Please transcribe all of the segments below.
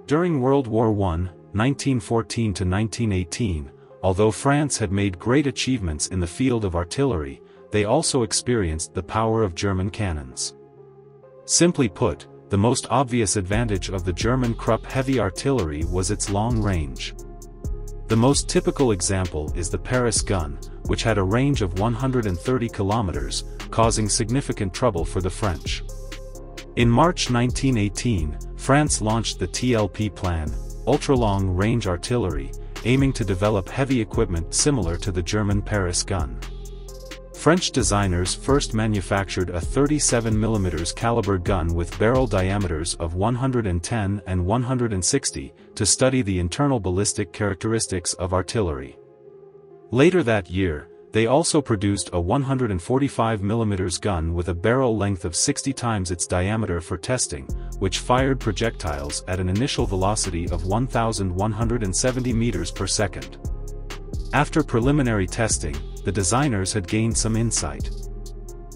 During World War I, 1914 to 1918, although France had made great achievements in the field of artillery, they also experienced the power of German cannons. Simply put, the most obvious advantage of the German Krupp heavy artillery was its long range. The most typical example is the Paris gun, which had a range of 130 kilometers, causing significant trouble for the French. In March 1918, France launched the TLP plan, ultra-long-range artillery, aiming to develop heavy equipment similar to the German Paris gun. French designers first manufactured a 37mm caliber gun with barrel diameters of 110 and 160 to study the internal ballistic characteristics of artillery. Later that year, they also produced a 145mm gun with a barrel length of 60 times its diameter for testing, which fired projectiles at an initial velocity of 1,170 meters per second. After preliminary testing, the designers had gained some insight.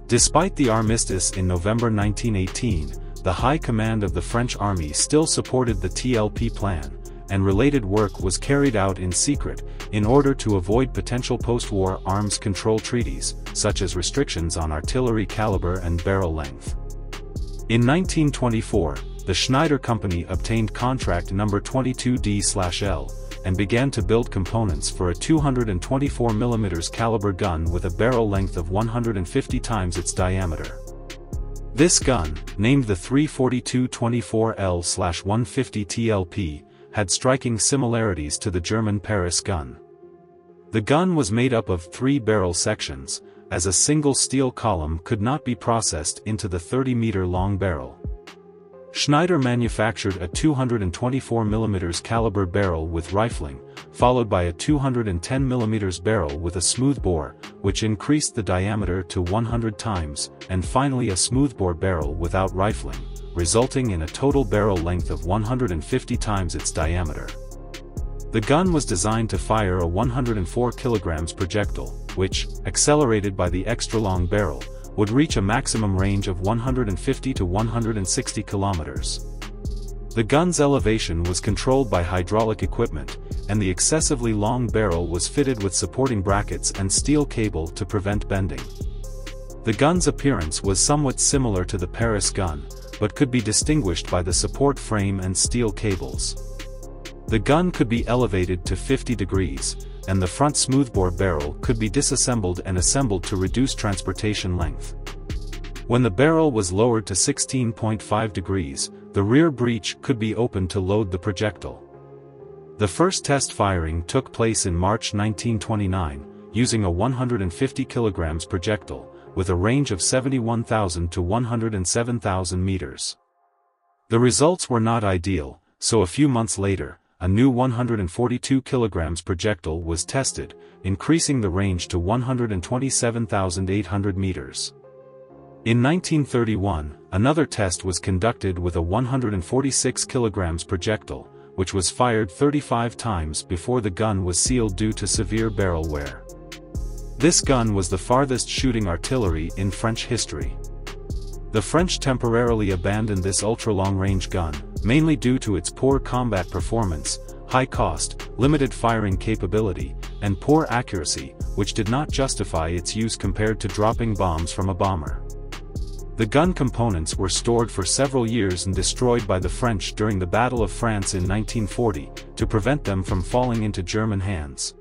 Despite the armistice in November 1918, the High Command of the French Army still supported the TLP plan, and related work was carried out in secret, in order to avoid potential post-war arms control treaties, such as restrictions on artillery caliber and barrel length. In 1924, the Schneider Company obtained contract number 22D/L, and began to build components for a 224mm caliber gun with a barrel length of 150 times its diameter. This gun, named the 342-24L/150 TLP, had striking similarities to the German Paris gun. The gun was made up of 3 barrel sections, as a single steel column could not be processed into the 30-meter-long barrel. Schneider manufactured a 224mm caliber barrel with rifling, followed by a 210mm barrel with a smoothbore, which increased the diameter to 100 times, and finally a smoothbore barrel without rifling, resulting in a total barrel length of 150 times its diameter. The gun was designed to fire a 104 kg projectile, which, accelerated by the extra-long barrel, would reach a maximum range of 150 to 160 kilometers. The gun's elevation was controlled by hydraulic equipment, and the excessively long barrel was fitted with supporting brackets and steel cable to prevent bending. The gun's appearance was somewhat similar to the Paris gun, but could be distinguished by the support frame and steel cables. The gun could be elevated to 50 degrees, and the front smoothbore barrel could be disassembled and assembled to reduce transportation length. When the barrel was lowered to 16.5 degrees, the rear breech could be opened to load the projectile. The first test firing took place in March 1929, using a 150 kg projectile, with a range of 71,000 to 107,000 meters. The results were not ideal, so a few months later, a new 142 kg projectile was tested, increasing the range to 127,800 meters. In 1931, another test was conducted with a 146 kg projectile, which was fired 35 times before the gun was sealed due to severe barrel wear. This gun was the farthest shooting artillery in French history. The French temporarily abandoned this ultra-long-range gun, mainly due to its poor combat performance, high cost, limited firing capability, and poor accuracy, which did not justify its use compared to dropping bombs from a bomber. The gun components were stored for several years and destroyed by the French during the Battle of France in 1940, to prevent them from falling into German hands.